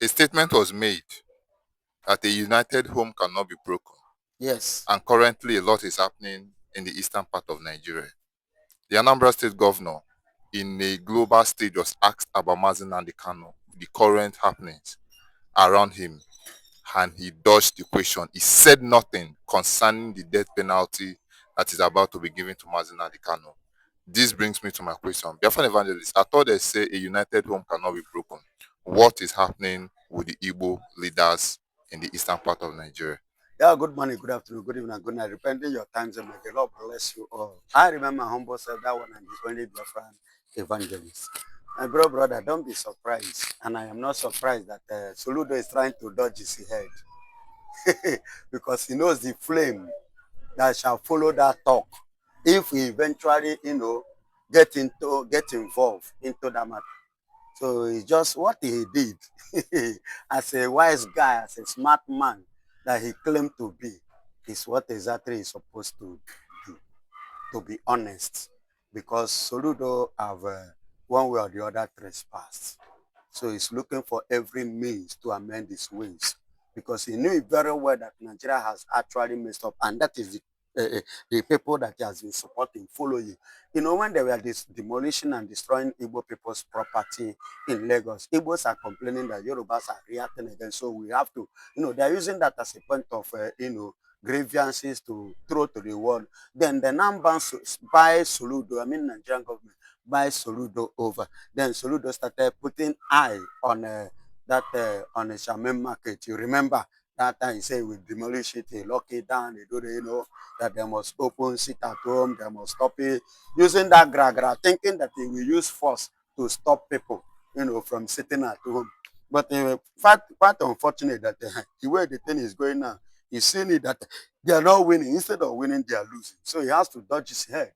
A statement was made that a united home cannot be broken, Yes. and currently a lot is happening in the eastern part of Nigeria. The Anambra State governor, in a global stage, was asked about Nnamdi Kanu, the current happenings around him, and he dodged the question. He said nothing concerning the death penalty that is about to be given to Nnamdi Kanu. This brings me to my question. Biafran evangelist, I thought they say a united home cannot be broken. What is happening with the Igbo leaders in the eastern part of Nigeria? Yeah, good morning, good afternoon, good evening, good night. Depending your time zone, may the Lord bless you all. I remember my humble self, that one and the only Biafran evangelist. My brother, don't be surprised. And I am not surprised that Soludo is trying to dodge his head because he knows the flame that shall follow that talk if we eventually, get involved into that matter. So it's just what he did as a wise guy, as a smart man that he claimed to be, is what exactly he's supposed to do, to be honest. Because Soludo have one way or the other trespassed. So he's looking for every means to amend his ways because he knew very well that Nigeria has actually messed up, and that is the people that he has been supporting, following. When they were demolishing and destroying Igbo people's property in Lagos, Igbos are complaining that Yorubas are reacting again. So we have to, they're using that as a point of, grievances to throw to the world. Then the Namban by Soludo, I mean Nigerian government, buy Soludo over. Then Soludo started putting eye on that on a shaman market. You remember that time he said we demolish it, he lock it down, they do the, that they must open, sit at home, they must stop it. Using that gra, thinking that they will use force to stop people, from sitting at home. But quite unfortunate that the way the thing is going now, he's seeing it that they are not winning. Instead of winning, they are losing. So he has to dodge his head.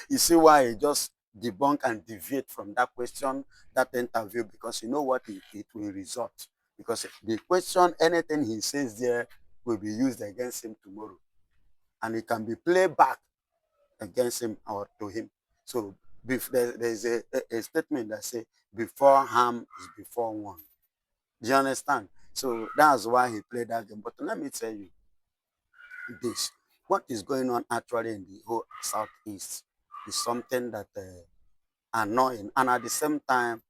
You see why he just debunk and deviate from that question, that interview, because you know what it will result. Because the question, anything he says there will be used against him tomorrow. And it can be played back against him or to him. So there's a statement that says, before harm is before one. Do you understand? So that's why he played that game. But let me tell you this. What is going on actually in the whole Southeast is something that annoying, and at the same time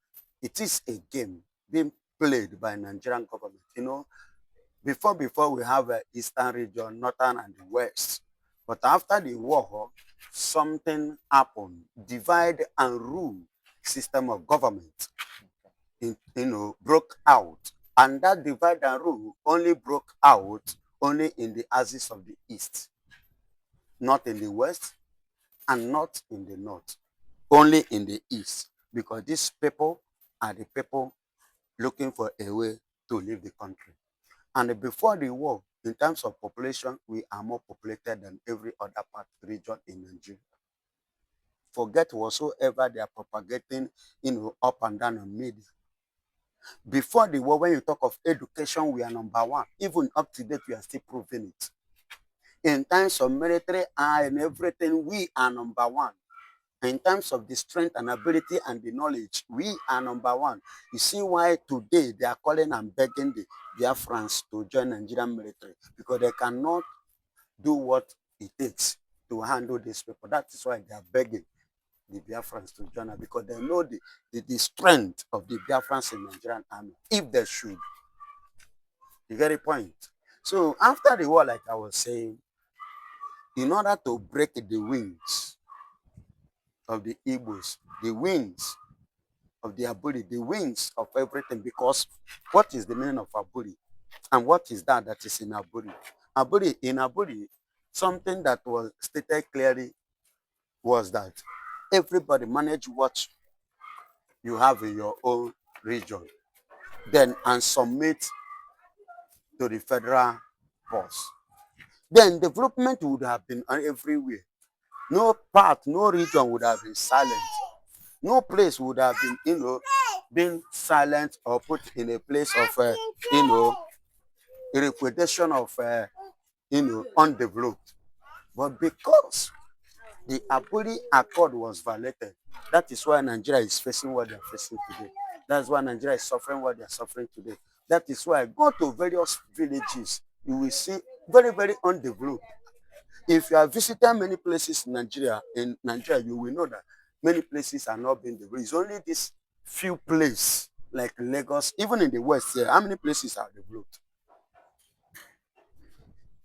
it is a game being played by Nigerian government. Before we have a eastern region, northern and the west, but after the war something happened, divide and rule system of government broke out, and that divide and rule only broke out only in the axis of the east, not in the west and not in the north, only in the east, because these people are the people looking for a way to leave the country. And before the war, in terms of population, we are more populated than every other part region in Nigeria. Forget whatsoever they are propagating, up and down on media. Before the war, when you talk of education, we are number one. Even up to date, we are still proving it. In terms of military and everything, we are number one. In terms of the strength and ability and the knowledge, we are number one. You see why today they are calling and begging the Biafrans to join Nigerian military, because they cannot do what it takes to handle these people. That is why they are begging the Biafrans to join us, because they know the strength of the Biafrans in Nigerian army, if they should. The very point. So after the war, like I was saying, in order to break the wings of the Igbos, the wings of the Aburi, the wings of everything, because what is the meaning of Aburi? And what is that is in Aburi? In Aburi, something that was stated clearly was that everybody manage what you have in your own region, then and submit to the federal boss. Then development would have been everywhere. No part, no region would have been silent. No place would have been, been silent or put in a place of, a reputation of, undeveloped. But because the Apoli Accord was violated, that is why Nigeria is facing what they are facing today. That's why Nigeria is suffering what they are suffering today. That is why go to various villages, you will see very, very undeveloped. If you are visiting many places in Nigeria, you will know that many places are not being developed. It's only this few places like Lagos, even in the West here, how many places are developed?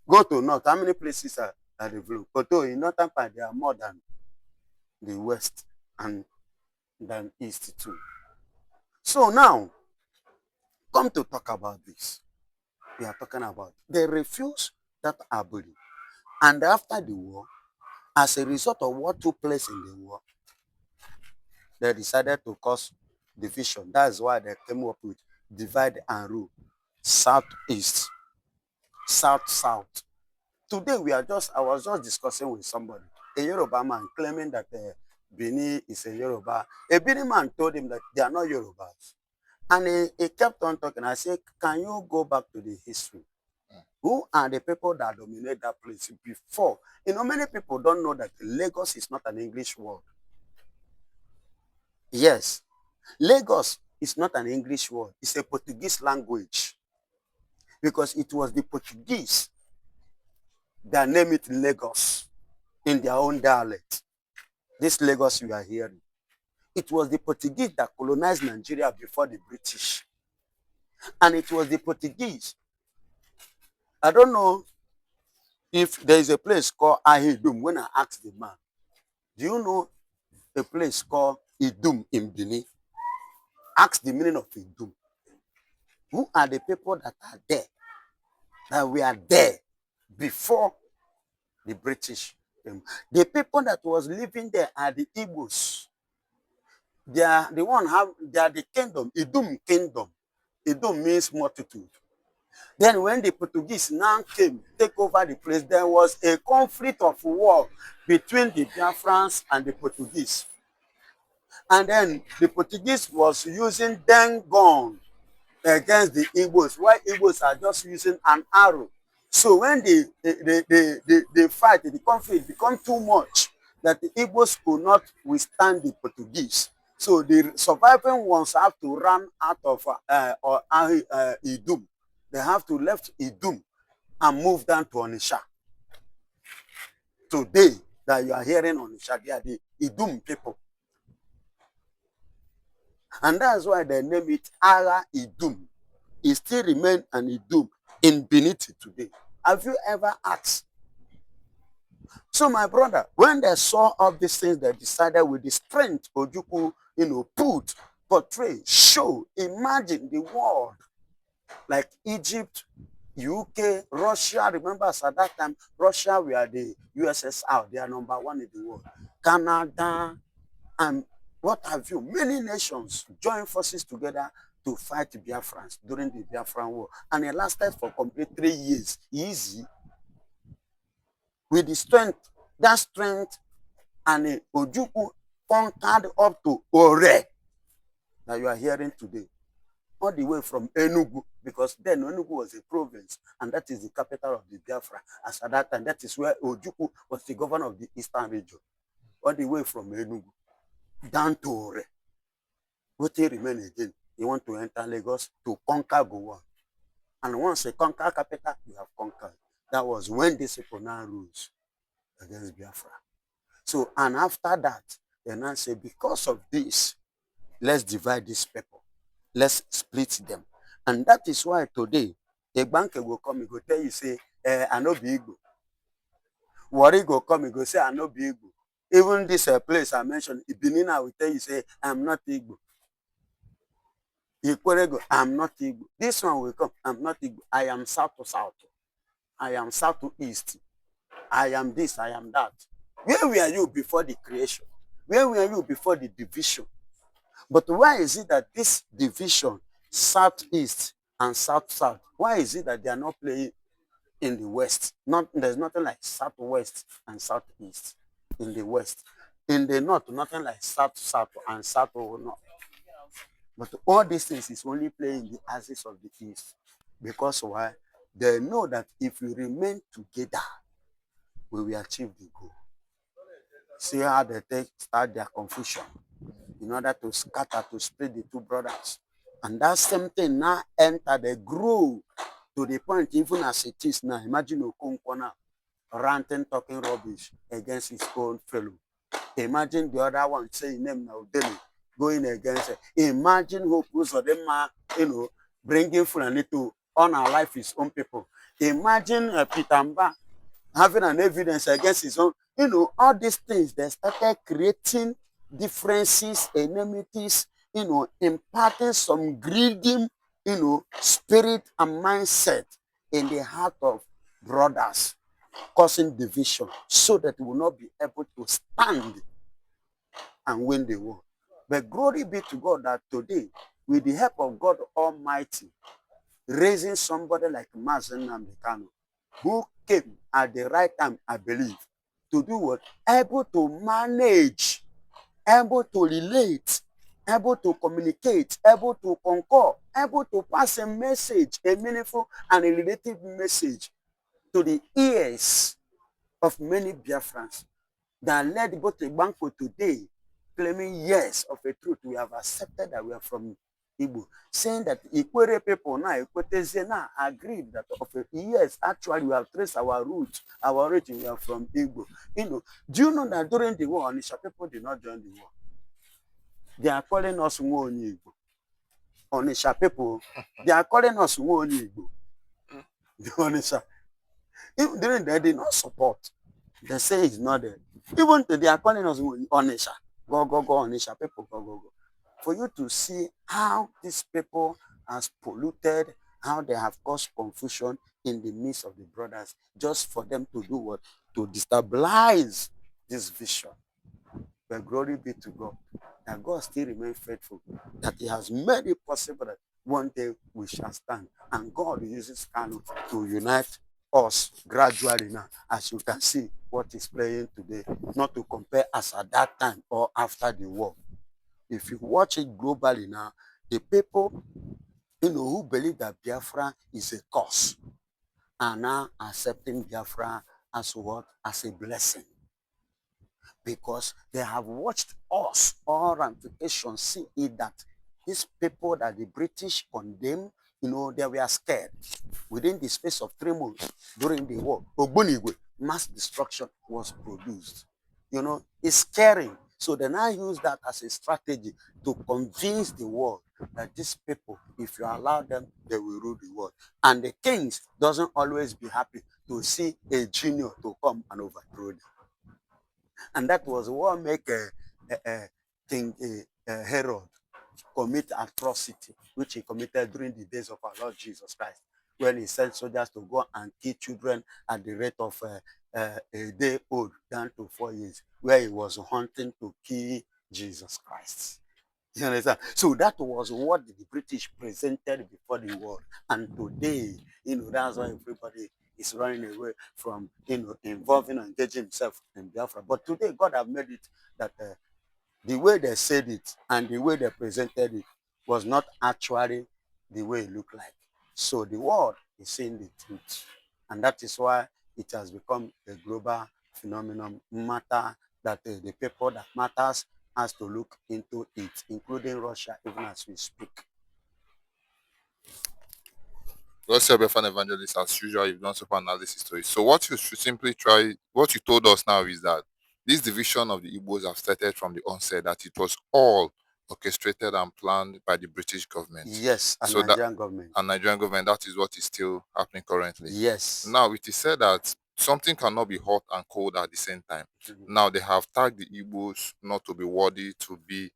Go to North, how many places are developed? Although in Northern part, there are more than the West and than East too. So now, come to talk about this. We are talking about they refuse that ability. And after the war, as a result of what took place in the war, they decided to cause division. That's why they came up with divide and rule, southeast, south, south. Today I was just discussing with somebody, a Yoruba man claiming that Bini is a Yoruba. A Bini man told him that they are not Yorubas. And he kept on talking. I said, can you go back to the history? Who are the people that dominate that place before? Many people don't know that Lagos is not an English word. Yes, Lagos is not an English word. It's a Portuguese language because it was the Portuguese that named it Lagos in their own dialect. This Lagos you are hearing. It was the Portuguese that colonized Nigeria before the British. And it was the Portuguese. I don't know if there is a place called Ahidum. When I asked the man, do you know a place called Idum in Benin? Ask the meaning of Idum. Who are the people that are there? That we are there before the British came. The people that was living there are the Igbos. They are the kingdom, Idum kingdom. Idum means multitude. Then when the Portuguese now came, take over the place, there was a conflict of war between the Biafrans and the Portuguese. And then the Portuguese was using den gun against the Igbos, while Igbos are just using an arrow. So when the fight, the conflict become too much that the Igbos could not withstand the Portuguese. So the surviving ones have to run out of Idum. They have to left Idum and move down to Onitsha. Today that you are hearing Onitsha, they are the Idum people. And that's why they name it Ara Idum. It still remains an Idum in Benin today. Have you ever asked? So my brother, when they saw all these things, they decided with the strength Ojukwu, put, portray, show, imagine the world like Egypt, UK, Russia. Remember, at that time, Russia were the USSR. They are number one in the world. Canada, and what have you? Many nations joined forces together to fight Biafrans during the Biafran War. And it lasted for complete 3 years. Easy. With the strength, that strength, and Ojukwu conquered up to Ore that you are hearing today. All the way from Enugu, because then Enugu was a province, and that is the capital of the Biafra. As at that time, that is where Ojukwu was the governor of the eastern region. All the way from Enugu down to Ore. What they remain again? You want to enter Lagos to conquer Goa. And once you conquer capital, you have conquered. That was when these people now rose against Biafra. So, and after that, they now say, because of this, let's divide these people. Let's split them. And that is why today, a banker will come, he will tell you, say, I know be Igbo. Wari go come, he go say, I know be Igbo. Even this place I mentioned, Ibinina will tell you, say, I'm not Igbo. Ikwerego, I'm not Igbo. This one will come, I'm not Igbo. I am south to south. I am south to east. I am this, I am that. Where were you before the creation? Where were you before the division? But why is it that this division, southeast and south-south, why is it that they are not playing in the west? There's nothing like southwest and southeast in the west. In the north, nothing like south-south and south-north. But all these things is only playing in the axis of the east. Because why? They know that if we remain together, we will achieve the goal. See how they start their confusion. in order to scatter, to split the two brothers. And that same thing now entered, they grew to the point, even as it is now. Imagine Okonkwo now ranting, talking rubbish against his own fellow. Imagine the other one saying name now daily, going against it. Imagine Hope Uzodinma, bringing Fulani to unalive his own people. Imagine Peter Mba having an evidence against his own. All these things, they started creating differences, enmities, imparting some greedy, spirit and mindset in the heart of brothers, causing division so that we will not be able to stand and win the war. But glory be to God that today, with the help of God Almighty, raising somebody like Nnamdi Kanu, who came at the right time, I believe, to do what? Able to manage, able to relate, able to communicate, able to concur, able to pass a message, a meaningful and a relative message to the ears of many Biafrans that led both Igbanko today claiming yes of a truth. We have accepted that we are from Igbo, saying that Ikwere people now, Ikweteze now agreed that of a, yes, actually we have traced our roots, our origin, we are from Igbo. Do you know that during the war, Onisha people did not join the war? They are calling us Nwoni Igbo. Onisha people, they are calling us Nwoni Igbo. The Onisha, even during that, they did not support. They say it's not there. Even they are calling us Onisha. Go, Onisha people, go. For you to see how these people has polluted, how they have caused confusion in the midst of the brothers, just for them to do what? To destabilize this vision. But glory be to God, that God still remains faithful, that He has made it possible that one day we shall stand. And God uses Kanu to unite us gradually now, as you can see what is playing today, not to compare as at that time or after the war. If you watch it globally now, the people who believe that Biafra is a curse are now accepting Biafra as what? As a blessing. Because they have watched us, all ramifications, see it that these people that the British condemned, they were scared. Within the space of 3 months during the war, Ogbunigwe, mass destruction was produced. It's scary. So they now use that as a strategy to convince the world that these people, if you allow them, they will rule the world. And the kings doesn't always be happy to see a junior to come and overthrow them. And that was what make King Herod commit atrocity, which he committed during the days of our Lord Jesus Christ, when he sent soldiers to go and kill children at the rate of a day old down to 4 years, where he was hunting to kill Jesus Christ. You understand? So that was what the British presented before the war. And today, that's why everybody is running away from, involving and engaging himself in Biafra. But today, God have made it that the way they said it and the way they presented it was not actually the way it looked like. So the world is seeing the truth. And that is why it has become a global phenomenon, matter that the people that matters has to look into it, including Russia, even as we speak. God save an evangelist as usual. You've done super analysis to it. So what you should simply try, what you told us now is that this division of the Igbos have started from the onset, that it was all orchestrated and planned by the British government. Yes, and So Nigerian government. And Nigerian government, that is what is still happening currently. Yes. Now, it is said that something cannot be hot and cold at the same time. Now, they have tagged the Igbos not to be worthy to be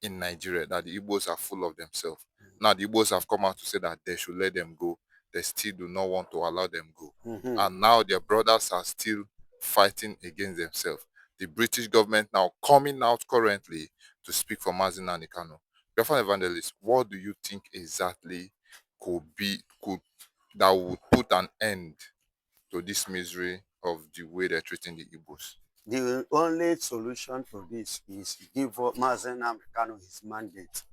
in Nigeria, that the Igbos are full of themselves. Now, the Igbos have come out to say that they should let them go. They still do not want to allow them go. And now their brothers are still fighting against themselves. The British government now coming out currently to speak for Nnamdi Kanu. Biafran evangelist, what do you think exactly could that would put an end to this misery of the way they're treating the Igbos? The only solution to this is give Nnamdi Kanu his mandate.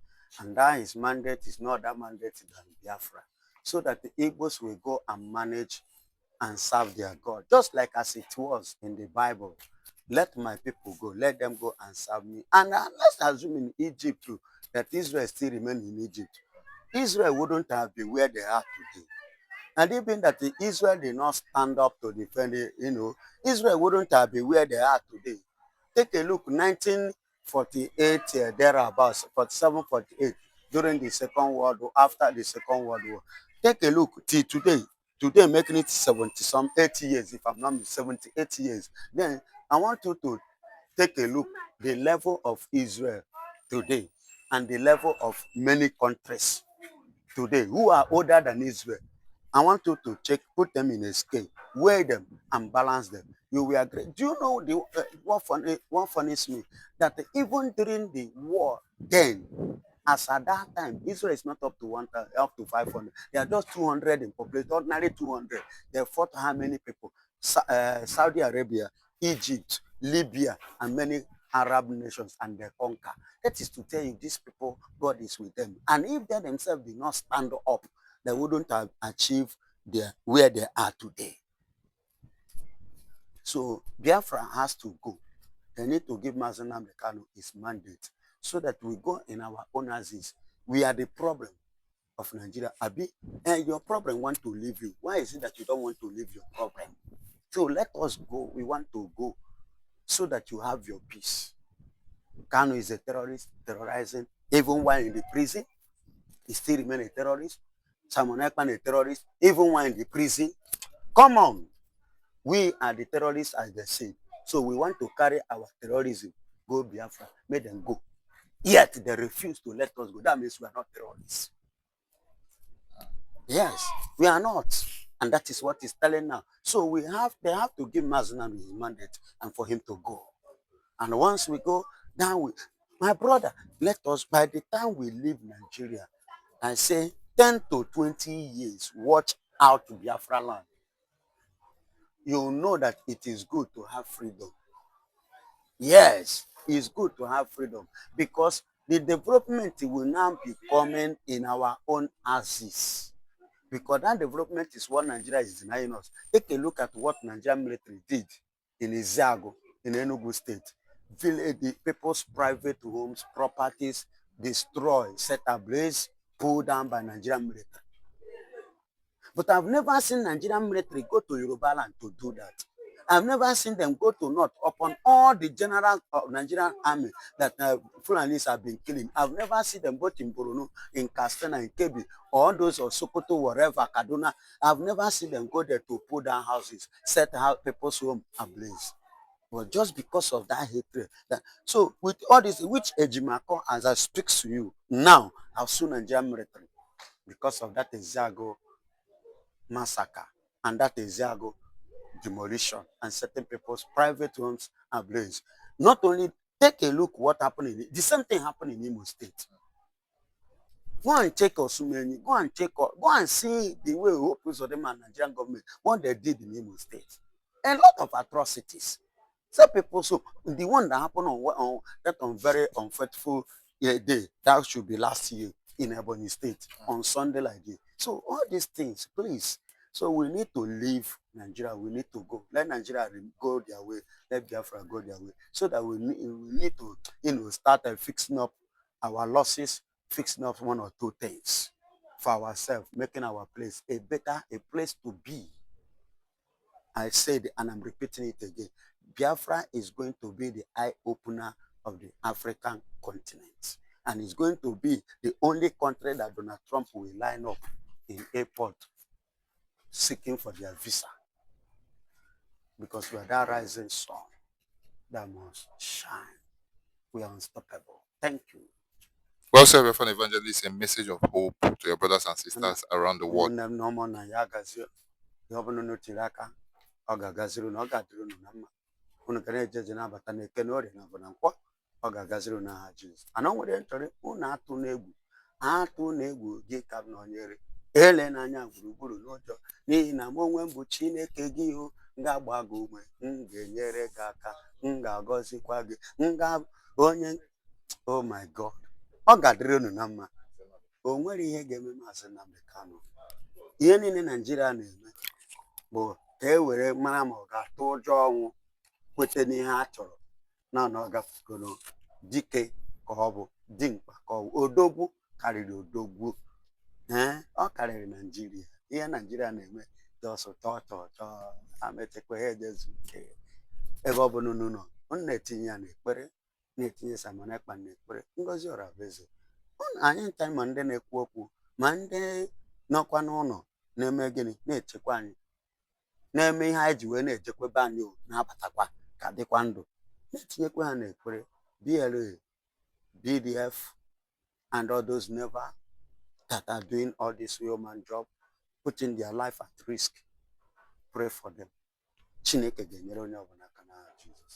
And that his mandate is not that mandate than Biafra. So that the Igbos will go and manage and serve their God. Just like as it was in the Bible. let my people go. Let them go and serve me. And let's assume in Egypt too, that Israel still remain in Egypt. Israel wouldn't have been where they are today. And even that Israel did not stand up to defend it, Israel wouldn't have been where they are today. Take a look, 1948, thereabouts, 47, 48, during the Second World War, after the Second World War. Take a look till today making it 70 some 80 years, if I'm not mistaken, 78 years. Then I want you to take a look the level of Israel today and the level of many countries today who are older than Israel. I want you to check, put them in a scale, weigh them, and balance them. You will agree. Do you know what funnies me? That even during the war, then, as at that time, Israel is not up to 1,000, up to 500. They are just 200 in population, ordinary 200. They fought how many people? Saudi Arabia, Egypt, Libya, and many Arab nations, and they conquer. That is to tell you, these people, God is with them. And if they themselves did not stand up, they wouldn't have achieved where they are today. So Biafra has to go. They need to give Mazen Nnamdi Kanu his mandate so that we go in our own axis. We are the problem of Nigeria. Abi, and your problem want to leave you. Why is it that you don't want to leave your problem? So let us go. We want to go so that you have your peace. Kanu is a terrorist, terrorizing. Even while in the prison, he still remains a terrorist. Simon Ekman a terrorist, even while in the prison. Come on. We are the terrorists, as they say. So we want to carry our terrorism, go Biafra, make them go. Yet they refuse to let us go. That means we are not terrorists. Yes, we are not. And that is what he's telling now. So they have to give Mazen his mandate and for him to go. And once we go, then my brother, let us, by the time we leave Nigeria, I say 10 to 20 years, watch out to Biafra land. You know that it is good to have freedom. Yes, it's good to have freedom because the development will now be coming in our own axis. Because that development is what Nigeria is denying us. Take a look at what Nigerian military did in Izago, in Enugu State. The people's private homes, properties, destroyed, set ablaze, pulled down by Nigerian military. But I've never seen Nigerian military go to Yoruba land to do that. I've never seen them go to North upon all the generals of Nigerian army that Fulanis have been killing. I've never seen them both in Borno, in Katsina, in Kebbi, or those of Sokoto, wherever, Kaduna. I've never seen them go there to pull down houses, set out people's home ablaze. But just because of that hatred. So with all this, which Ejimako, as I speak to you, now I've seen Nigerian military because of that Ezago massacre and that Ezago demolition and certain people's private homes ablaze. Not only take a look what happened in the same thing happened in Imo State. Go and check Osumeni, go and see the way Opus of them and Nigerian government, what they did in Imo State. A lot of atrocities. Some people, so the one that happened on very unfaithful day, that should be last year in Ebonyi State, on Sunday like this. So all these things, please. So we need to leave Nigeria. We need to go. Let Nigeria go their way. Let Biafra go their way. So that we need to, start fixing up our losses, fixing up one or two things for ourselves, making our place a place to be. I said, and I'm repeating it again. Biafra is going to be the eye opener of the African continent. And it's going to be the only country that Donald Trump will line up in airport seeking for their visa. Because we are that rising sun that must shine. We are unstoppable. Thank you. Well said, Reverend Evangelist, a message of hope to your brothers and sisters around the world. Unu ka na-ejeje na-abata n'eke na orie na bụ na nkwọ ọ ga-agaziri n'aha Jizọs. Ana o nwere nchọrọ unu atụ na-egwu gị ka m nọnyere ele n'anya gburugburu n'ụjọ n'ihi na m onwe m bụ Chineke gị ihu m ga-agba gị ume m ga-enyere gị aka m ga-agọzikwa gị onye oh my God ọ ga-adịrị unu na mma. O nwere ihe ga-eme Maazị Nnamdi Kanu. Ihe niile Naijiria na-eme bụ ka e were mara ma ọ ga-atụ ụjọ ọnwụ kwete n'ihe a chọrọ na ọ gafegoro dike ka ọ bụ dimkpa ka ọ bụ odogwu karịrị odogwu. Ọ karịrị Naijiria. Ihe Naijiria na-eme jọsụ tọọ tọọ tọọ, ha mechakwa ha ejezu nke ebe ọ bụla unu nọ. Unu na-etinye ya n'ekpere, na-etinye Simon Ekpa n'ekpere. Ngozi Orabezo, anyị ncha ma ndị na-ekwu okwu ma ndị nọkwa n'ụlọ na-eme gịnị na-echekwa anyị, na-eme ihe anyị ji wee na-echekwebe anyị na-abatakwa ka dịkwa ndụ, na-etinyekwa ha n'ekpere. BLA, BDF, and all those never that are doing all this human job, putting their life at risk. Pray for them. Chineke ga-enyere onye ọbụla aka n'aha Jizọs.